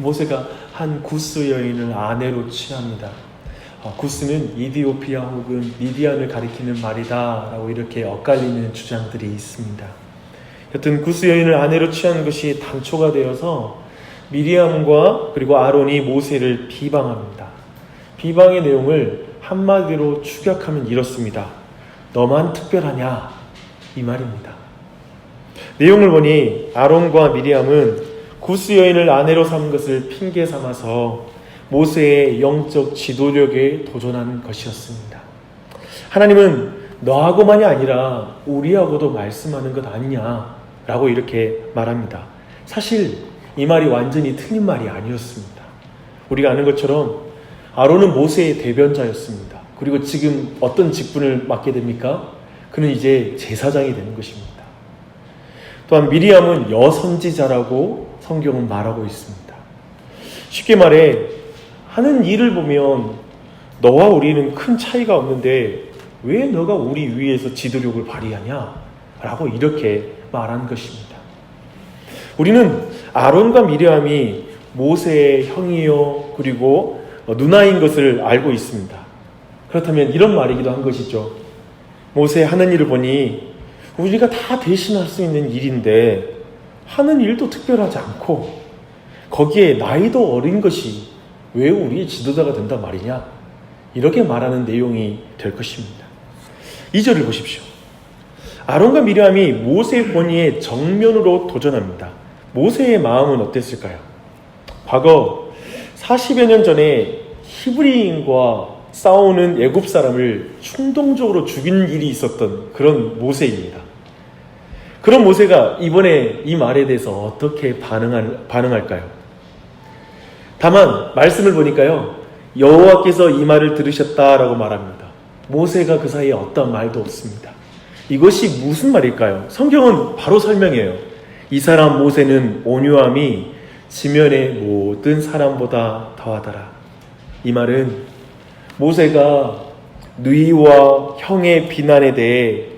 모세가 한 구스 여인을 아내로 취합니다. 구스는 이디오피아 혹은 미디안을 가리키는 말이다 라고 이렇게 엇갈리는 주장들이 있습니다. 여튼 구스 여인을 아내로 취한 것이 단초가 되어서 미리암과 그리고 아론이 모세를 비방합니다. 비방의 내용을 한마디로 축약하면 이렇습니다. 너만 특별하냐? 이 말입니다. 내용을 보니 아론과 미리암은 구스 여인을 아내로 삼은 것을 핑계 삼아서 모세의 영적 지도력에 도전하는 것이었습니다. 하나님은 너하고만이 아니라 우리하고도 말씀하는 것 아니냐라고 이렇게 말합니다. 사실 이 말이 완전히 틀린 말이 아니었습니다. 우리가 아는 것처럼 아론은 모세의 대변자였습니다. 그리고 지금 어떤 직분을 맡게 됩니까? 그는 이제 제사장이 되는 것입니다. 또한 미리암은 여선지자라고 성경은 말하고 있습니다. 쉽게 말해 하는 일을 보면 너와 우리는 큰 차이가 없는데 왜 너가 우리 위에서 지도력을 발휘하냐? 라고 이렇게 말한 것입니다. 우리는 아론과 미리암이 모세의 형이요 그리고 누나인 것을 알고 있습니다. 그렇다면 이런 말이기도 한 것이죠. 모세의 하는 일을 보니 우리가 다 대신할 수 있는 일인데 하는 일도 특별하지 않고 거기에 나이도 어린 것이 왜 우리의 지도자가 된단 말이냐? 이렇게 말하는 내용이 될 것입니다. 2절을 보십시오. 아론과 미리암이 모세의 권위에 정면으로 도전합니다. 모세의 마음은 어땠을까요? 과거 40여 년 전에 히브리인과 싸우는 애굽 사람을 충동적으로 죽인 일이 있었던 그런 모세입니다. 그런 모세가 이번에 이 말에 대해서 어떻게 반응할까요? 다만 말씀을 보니까요, 여호와께서 이 말을 들으셨다라고 말합니다. 모세가 그 사이에 어떤 말도 없습니다. 이것이 무슨 말일까요? 성경은 바로 설명해요. 이 사람 모세는 온유함이 지면의 모든 사람보다 더하더라. 이 말은 모세가 누이와 형의 비난에 대해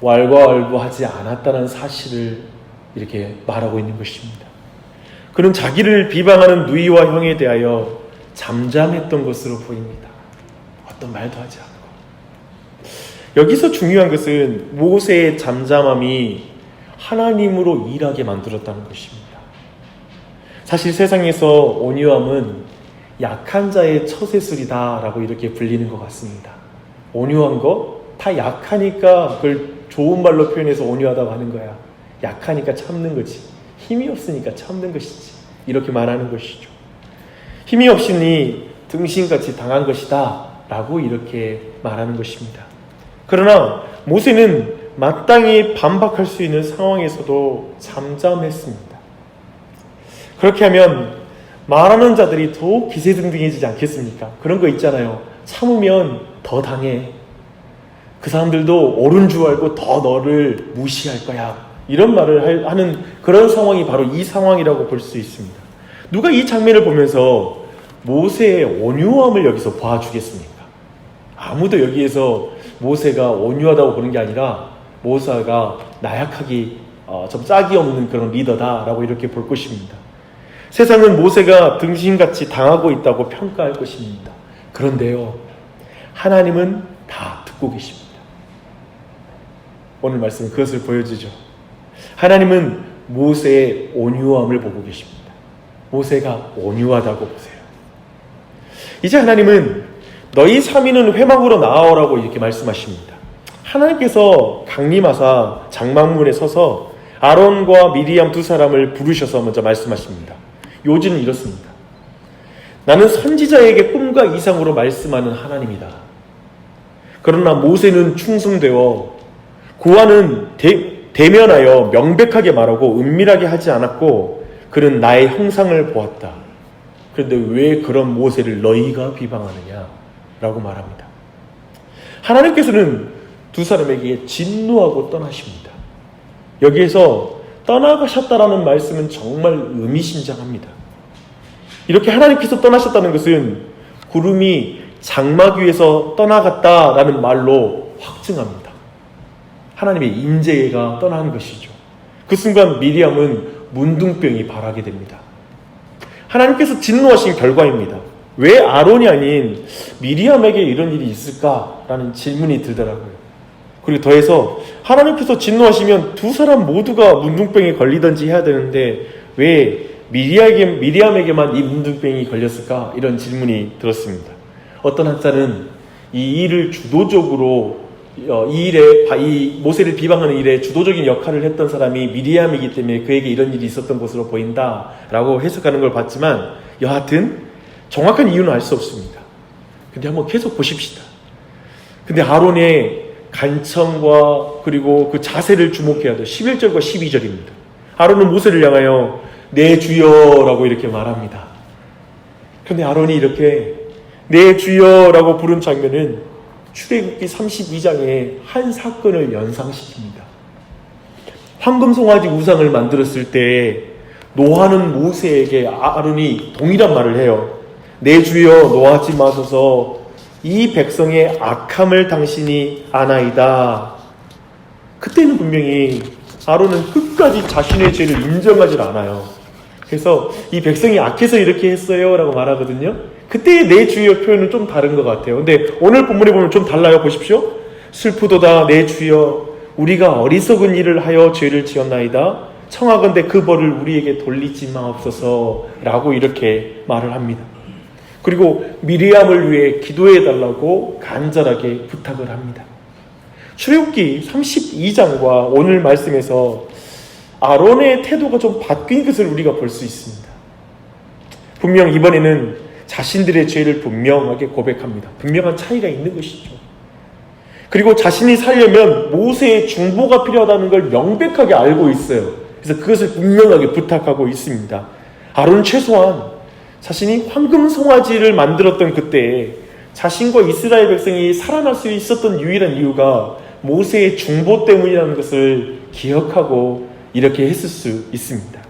왈가왈부하지 않았다는 사실을 이렇게 말하고 있는 것입니다. 그는 자기를 비방하는 누이와 형에 대하여 잠잠했던 것으로 보입니다. 어떤 말도 하지 않고. 여기서 중요한 것은 모세의 잠잠함이 하나님으로 일하게 만들었다는 것입니다. 사실 세상에서 온유함은 약한 자의 처세술이다 라고 이렇게 불리는 것 같습니다. 온유한 거? 다 약하니까 그걸 좋은 말로 표현해서 온유하다고 하는 거야. 약하니까 참는 거지. 힘이 없으니까 참는 것이지. 이렇게 말하는 것이죠. 힘이 없으니 등신같이 당한 것이다 라고 이렇게 말하는 것입니다. 그러나 모세는 마땅히 반박할 수 있는 상황에서도 잠잠했습니다. 그렇게 하면 말하는 자들이 더욱 기세등등해지지 않겠습니까? 그런 거 있잖아요. 참으면 더 당해. 그 사람들도 옳은 줄 알고 더 너를 무시할 거야. 이런 말을 하는 그런 상황이 바로 이 상황이라고 볼 수 있습니다. 누가 이 장면을 보면서 모세의 온유함을 여기서 봐주겠습니까? 아무도 여기에서 모세가 온유하다고 보는 게 아니라 모세가 나약하기 좀 짝이 없는 그런 리더다라고 이렇게 볼 것입니다. 세상은 모세가 등신같이 당하고 있다고 평가할 것입니다. 그런데요, 하나님은 다 듣고 계십니다. 오늘 말씀은 그것을 보여주죠. 하나님은 모세의 온유함을 보고 계십니다. 모세가 온유하다고 보세요. 이제 하나님은 너희 삼위는 회막으로 나아오라고 이렇게 말씀하십니다. 하나님께서 강림하사 장막문에 서서 아론과 미리암 두 사람을 부르셔서 먼저 말씀하십니다. 요지는 이렇습니다. 나는 선지자에게 꿈과 이상으로 말씀하는 하나님이다. 그러나 모세는 충성되어 구하는 대면하여 명백하게 말하고 은밀하게 하지 않았고 그는 나의 형상을 보았다. 그런데 왜 그런 모세를 너희가 비방하느냐? 라고 말합니다. 하나님께서는 두 사람에게 진노하고 떠나십니다. 여기에서 떠나가셨다라는 말씀은 정말 의미심장합니다. 이렇게 하나님께서 떠나셨다는 것은 구름이 장막 위에서 떠나갔다라는 말로 확증합니다. 하나님의 임재가 떠난 것이죠. 그 순간 미리암은 문둥병이 발하게 됩니다. 하나님께서 진노하신 결과입니다. 왜 아론이 아닌 미리암에게 이런 일이 있을까라는 질문이 들더라고요. 그리고 더해서 하나님께서 진노하시면 두 사람 모두가 문둥병에 걸리든지 해야 되는데 왜 미리암에게만 이 문둥병이 걸렸을까? 이런 질문이 들었습니다. 어떤 학자는 이 일을 주도적으로 이 모세를 비방하는 일에 주도적인 역할을 했던 사람이 미리암이기 때문에 그에게 이런 일이 있었던 것으로 보인다라고 해석하는 걸 봤지만 여하튼 정확한 이유는 알 수 없습니다. 근데 한번 계속 보십시다. 근데 아론의 간청과 그리고 그 자세를 주목해야 돼요. 11절과 12절입니다. 아론은 모세를 향하여 내 주여라고 이렇게 말합니다. 그런데 아론이 이렇게 내 주여라고 부른 장면은 출애굽기 32장의 한 사건을 연상시킵니다. 황금송아지 우상을 만들었을 때 노하는 모세에게 아론이 동일한 말을 해요. 내 주여 노하지 마소서 이 백성의 악함을 당신이 아나이다. 그때는 분명히 아론은 끝까지 자신의 죄를 인정하지 않아요. 그래서 이 백성이 악해서 이렇게 했어요 라고 말하거든요. 그때의 내 주여 표현은 좀 다른 것 같아요. 근데 오늘 본문에 보면 좀 달라요. 보십시오. 슬프도다 내 주여 우리가 어리석은 일을 하여 죄를 지었나이다. 청하건대 그 벌을 우리에게 돌리지 마옵소서 라고 이렇게 말을 합니다. 그리고 미리암을 위해 기도해 달라고 간절하게 부탁을 합니다. 출애굽기 32장과 오늘 말씀에서 아론의 태도가 좀 바뀐 것을 우리가 볼 수 있습니다. 분명 이번에는 자신들의 죄를 분명하게 고백합니다. 분명한 차이가 있는 것이죠. 그리고 자신이 살려면 모세의 중보가 필요하다는 걸 명백하게 알고 있어요. 그래서 그것을 분명하게 부탁하고 있습니다. 아론은 최소한 자신이 황금 송아지를 만들었던 그때에 자신과 이스라엘 백성이 살아날 수 있었던 유일한 이유가 모세의 중보 때문이라는 것을 기억하고 이렇게 했을 수 있습니다.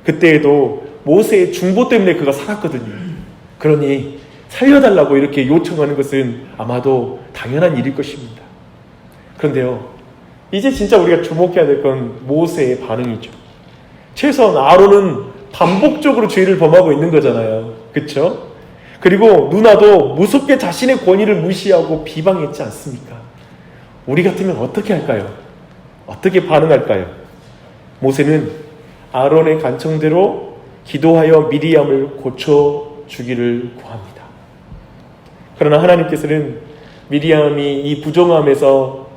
그때에도 모세의 중보 때문에 그가 살았거든요. 그러니 살려달라고 이렇게 요청하는 것은 아마도 당연한 일일 것입니다. 그런데요, 이제 진짜 우리가 주목해야 될 건 모세의 반응이죠. 최소한 아론은 반복적으로 죄를 범하고 있는 거잖아요. 그렇죠? 그리고 누나도 무섭게 자신의 권위를 무시하고 비방했지 않습니까? 우리 같으면 어떻게 할까요? 어떻게 반응할까요? 모세는 아론의 간청대로 기도하여 미리암을 고쳐주기를 구합니다. 그러나 하나님께서는 미리암이 이 부정함에서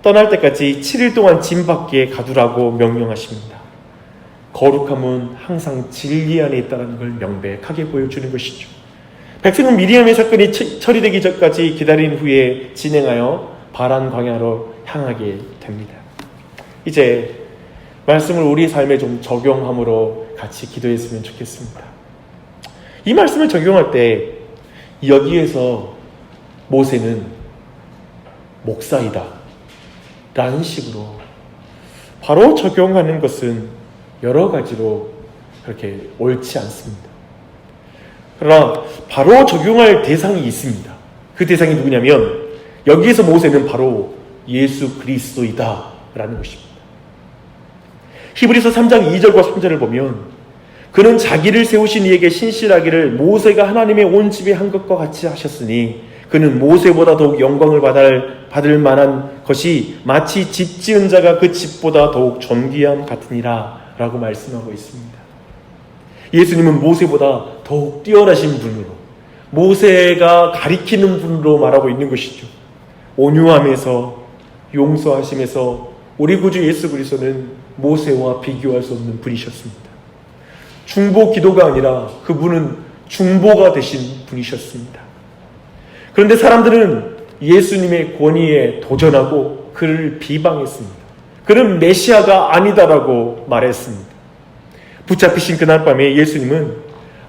떠날 때까지 7일 동안 짐 밖에 가두라고 명령하십니다. 거룩함은 항상 진리 안에 있다는 걸 명백하게 보여주는 것이죠. 백성은 미리암의 사건이 처리되기 전까지 기다린 후에 진행하여 바란 광야로 향하게 됩니다. 이제 말씀을 우리 삶에 좀 적용함으로 같이 기도했으면 좋겠습니다. 이 말씀을 적용할 때 여기에서 모세는 목사이다 라는 식으로 바로 적용하는 것은 여러 가지로 그렇게 옳지 않습니다. 그러나 바로 적용할 대상이 있습니다. 그 대상이 누구냐면 여기에서 모세는 바로 예수 그리스도이다 라는 것입니다. 히브리서 3장 2절과 3절을 보면 그는 자기를 세우신 이에게 신실하기를 모세가 하나님의 온 집에 한 것과 같이 하셨으니 그는 모세보다 더욱 영광을 받을 만한 것이 마치 집 지은 자가 그 집보다 더욱 존귀함 같으니라 라고 말씀하고 있습니다. 예수님은 모세보다 더욱 뛰어나신 분으로 모세가 가리키는 분으로 말하고 있는 것이죠. 온유함에서 용서하심에서 우리 구주 예수 그리스도는 모세와 비교할 수 없는 분이셨습니다. 중보 기도가 아니라 그분은 중보가 되신 분이셨습니다. 그런데 사람들은 예수님의 권위에 도전하고 그를 비방했습니다. 그는 메시아가 아니다라고 말했습니다. 붙잡히신 그날 밤에 예수님은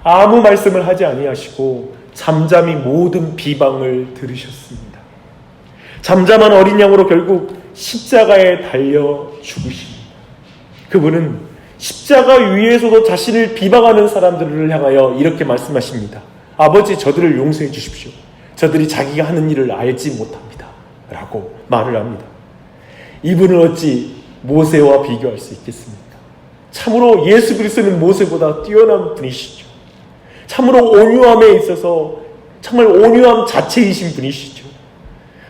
아무 말씀을 하지 아니하시고 잠잠히 모든 비방을 들으셨습니다. 잠잠한 어린 양으로 결국 십자가에 달려 죽으십니다. 그분은 십자가 위에서도 자신을 비방하는 사람들을 향하여 이렇게 말씀하십니다. 아버지, 저들을 용서해 주십시오. 저들이 자기가 하는 일을 알지 못합니다 라고 말을 합니다. 이분을 어찌 모세와 비교할 수 있겠습니까? 참으로 예수 그리스도는 모세보다 뛰어난 분이시죠. 참으로 온유함에 있어서 정말 온유함 자체이신 분이시죠.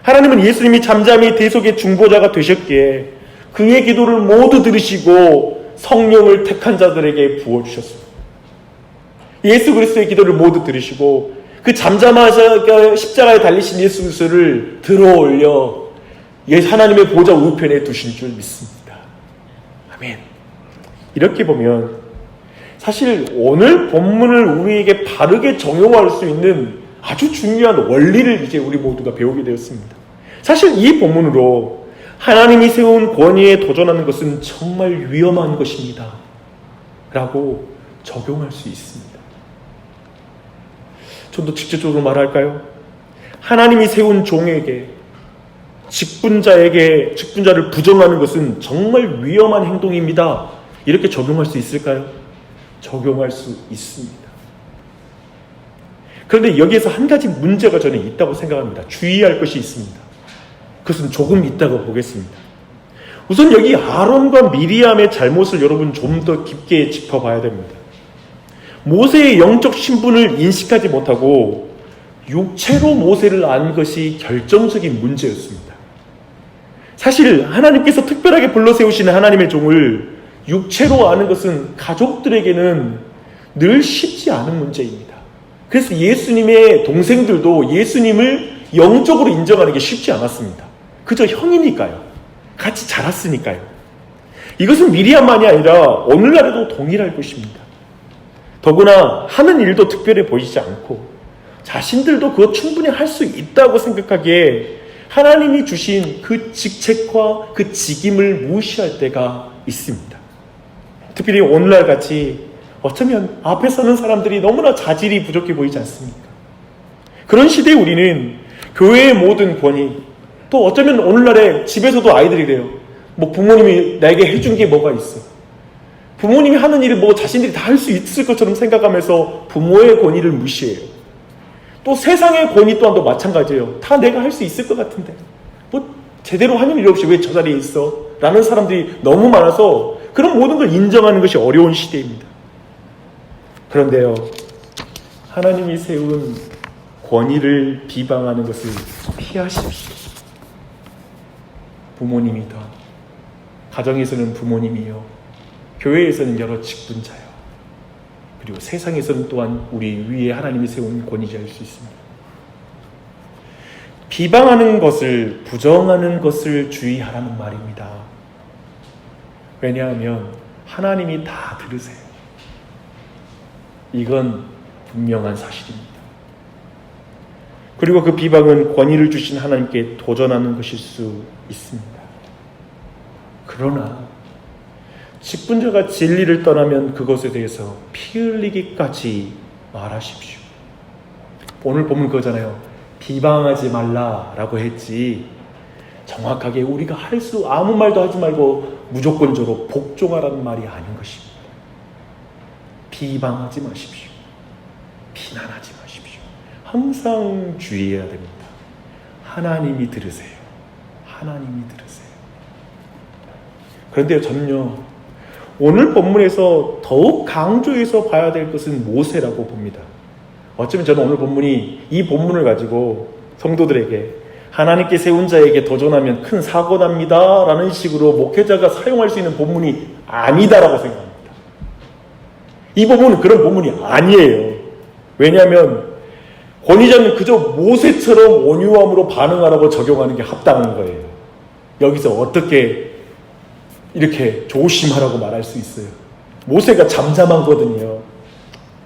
하나님은 예수님이 잠잠히 대속의 중보자가 되셨기에 그의 기도를 모두 들으시고 성령을 택한 자들에게 부어주셨습니다. 예수 그리스도의 기도를 모두 들으시고 그 잠잠하셔 십자가에 달리신 예수 그리스도를 들어올려 하나님의 보좌 우편에 두신 줄 믿습니다. 아멘. 이렇게 보면 사실 오늘 본문을 우리에게 바르게 적용할 수 있는 아주 중요한 원리를 이제 우리 모두가 배우게 되었습니다. 사실 이 본문으로 하나님이 세운 권위에 도전하는 것은 정말 위험한 것입니다 라고 적용할 수 있습니다. 좀 더 직접적으로 말할까요? 하나님이 세운 종에게 직분자를 부정하는 것은 정말 위험한 행동입니다. 이렇게 적용할 수 있을까요? 적용할 수 있습니다. 그런데 여기에서 한 가지 문제가 저는 있다고 생각합니다. 주의할 것이 있습니다. 그것은 조금 있다고 보겠습니다. 우선 여기 아론과 미리암의 잘못을 여러분 좀 더 깊게 짚어봐야 됩니다. 모세의 영적 신분을 인식하지 못하고 육체로 모세를 안 것이 결정적인 문제였습니다. 사실 하나님께서 특별하게 불러 세우시는 하나님의 종을 육체로 아는 것은 가족들에게는 늘 쉽지 않은 문제입니다. 그래서 예수님의 동생들도 예수님을 영적으로 인정하는 게 쉽지 않았습니다. 그저 형이니까요. 같이 자랐으니까요. 이것은 미리암만이 아니라 오늘날에도 동일할 것입니다. 더구나 하는 일도 특별해 보이지 않고 자신들도 그거 충분히 할 수 있다고 생각하기에 하나님이 주신 그 직책과 그 직임을 무시할 때가 있습니다. 특별히 오늘날 같이 어쩌면 앞에 서는 사람들이 너무나 자질이 부족해 보이지 않습니까? 그런 시대에 우리는 교회의 모든 권위, 또 어쩌면 오늘날에 집에서도 아이들이 그래요. 뭐 부모님이 나에게 해준 게 뭐가 있어? 부모님이 하는 일을 뭐 자신들이 다 할 수 있을 것처럼 생각하면서 부모의 권위를 무시해요. 또 세상의 권위 또한도 마찬가지예요. 다 내가 할 수 있을 것 같은데 뭐 제대로 하는 일 없이 왜 저 자리에 있어? 라는 사람들이 너무 많아서 그런 모든 걸 인정하는 것이 어려운 시대입니다. 그런데요, 하나님이 세운 권위를 비방하는 것을 피하십시오. 부모님이다. 가정에서는 부모님이요. 교회에서는 여러 직분자요. 그리고 세상에서는 또한 우리 위에 하나님이 세운 권위자일 수 있습니다. 비방하는 것을, 부정하는 것을 주의하라는 말입니다. 왜냐하면 하나님이 다 들으세요. 이건 분명한 사실입니다. 그리고 그 비방은 권위를 주신 하나님께 도전하는 것일 수 있습니다. 그러나 직분자가 진리를 떠나면 그것에 대해서 피 흘리기까지 말하십시오. 오늘 보면 그거잖아요. 비방하지 말라라고 했지 정확하게 우리가 할 수 아무 말도 하지 말고 무조건적으로 복종하라는 말이 아닌 것입니다. 비방하지 마십시오. 비난하지 마십시오. 항상 주의해야 됩니다. 하나님이 들으세요. 하나님이 들으세요. 그런데요, 저는요, 오늘 본문에서 더욱 강조해서 봐야 될 것은 모세라고 봅니다. 어쩌면 저는 오늘 본문이 이 본문을 가지고 성도들에게 하나님께 세운 자에게 도전하면 큰 사고 납니다 라는 식으로 목회자가 사용할 수 있는 본문이 아니다라고 생각합니다. 이 본문은 그런 본문이 아니에요. 왜냐하면 권위자는 그저 모세처럼 온유함으로 반응하라고 적용하는 게 합당한 거예요. 여기서 어떻게 이렇게 조심하라고 말할 수 있어요? 모세가 잠잠하거든요.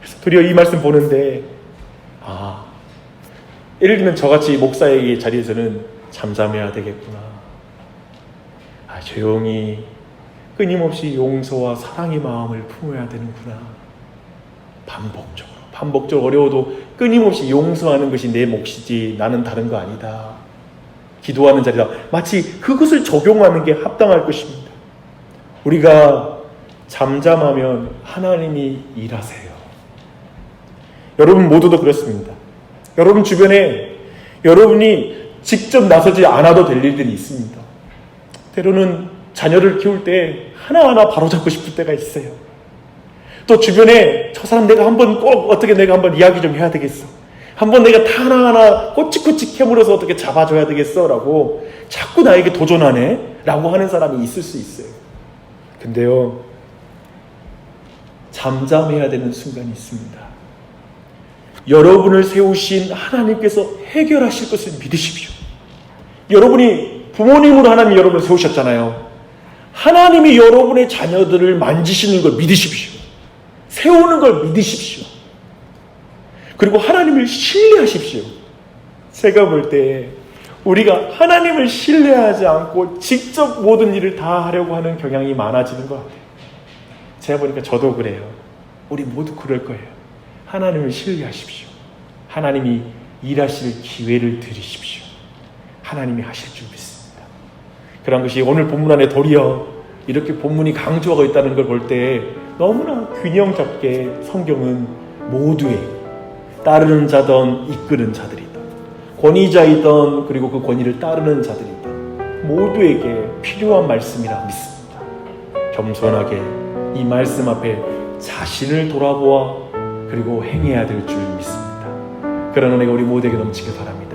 그래서 도리어 이 말씀 보는데 예를 들면 저같이 목사의 자리에서는 잠잠해야 되겠구나. 조용히 끊임없이 용서와 사랑의 마음을 품어야 되는구나. 반복적으로 어려워도 끊임없이 용서하는 것이 내 몫이지 나는 다른 거 아니다. 기도하는 자리다. 마치 그것을 적용하는 게 합당할 것입니다. 우리가 잠잠하면 하나님이 일하세요. 여러분 모두도 그렇습니다. 여러분 주변에 여러분이 직접 나서지 않아도 될 일들이 있습니다. 때로는 자녀를 키울 때 하나하나 바로잡고 싶을 때가 있어요. 또 주변에 저 사람 내가 한번 이야기 좀 해야 되겠어. 한번 내가 다 하나하나 꼬치꼬치 캐물어서 어떻게 잡아줘야 되겠어 라고 자꾸 나에게 도전하네 라고 하는 사람이 있을 수 있어요. 근데요, 잠잠해야 되는 순간이 있습니다. 여러분을 세우신 하나님께서 해결하실 것을 믿으십시오. 여러분이 부모님으로 하나님이 여러분을 세우셨잖아요. 하나님이 여러분의 자녀들을 만지시는 걸 믿으십시오. 세우는 걸 믿으십시오. 그리고 하나님을 신뢰하십시오. 제가 볼 때 우리가 하나님을 신뢰하지 않고 직접 모든 일을 다 하려고 하는 경향이 많아지는 것 같아요. 제가 보니까 저도 그래요. 우리 모두 그럴 거예요. 하나님을 신뢰하십시오. 하나님이 일하실 기회를 드리십시오. 하나님이 하실 줄 믿습니다. 그런 것이 오늘 본문 안에 도리어 이렇게 본문이 강조하고 있다는 걸 볼 때 너무나 균형 잡게 성경은 모두에게, 따르는 자든 이끄는 자들이든 권위자이든 그리고 그 권위를 따르는 자들이든 모두에게 필요한 말씀이라 믿습니다. 겸손하게 이 말씀 앞에 자신을 돌아보아 그리고 행해야 될 줄 믿습니다. 그런 은혜가 우리 모두에게 넘치길 바랍니다.